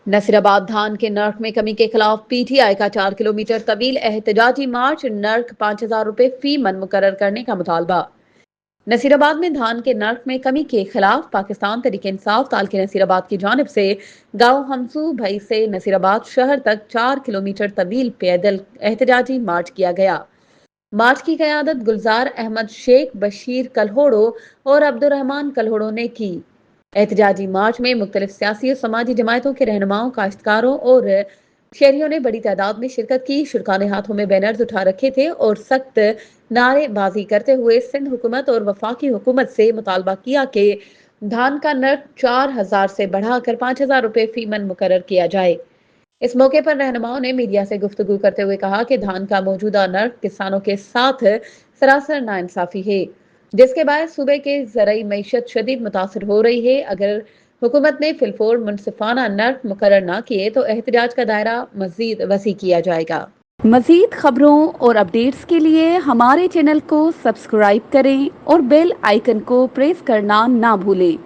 نصیرآباد دھان کے نرخ میں کمی کے خلاف پی ٹی آئی کا 4 کلومیٹر طویل احتجاجی مارچ، نرخ 5,000 روپے فی من مقرر کرنے کا مطالبہ۔ نصیرآباد میں دھان کے نرخ میں کمی کے خلاف پاکستان تحریک انصاف تالکین نصیرآباد کی جانب سے گاؤں ہمسو بھائی سے نصیرآباد شہر تک 4 کلومیٹر طویل پیدل احتجاجی مارچ کیا گیا۔ مارچ کی قیادت گلزار احمد شیخ، بشیر کلہوڑو اور عبدالرحمان کلہوڑو نے کی۔ احتجاجی مارچ میں مختلف سیاسی اور سماجی جماعتوں کے رہنماؤں، کاشتکاروں اور شہریوں نے بڑی تعداد میں شرکت کی۔ شرکاء نے ہاتھوں میں بینرز اٹھا رکھے تھے اور سخت نعرے بازی کرتے ہوئے سندھ حکومت اور وفاقی حکومت سے مطالبہ کیا کہ دھان کا نرخ 4,000 سے بڑھا کر 5,000 روپے فی من مقرر کیا جائے۔ اس موقع پر رہنماؤں نے میڈیا سے گفتگو کرتے ہوئے کہا کہ دھان کا موجودہ نرخ کسانوں کے ساتھ سراسر ناانصافی ہے، جس کے باعث صوبے کے زرعی معیشت شدید متاثر ہو رہی ہے۔ اگر حکومت نے فی الفور منصفانہ نرخ مقرر نہ کیے تو احتجاج کا دائرہ مزید وسیع کیا جائے گا۔ مزید خبروں اور اپڈیٹس کے لیے ہمارے چینل کو سبسکرائب کریں اور بیل آئیکن کو پریس کرنا نہ بھولیں۔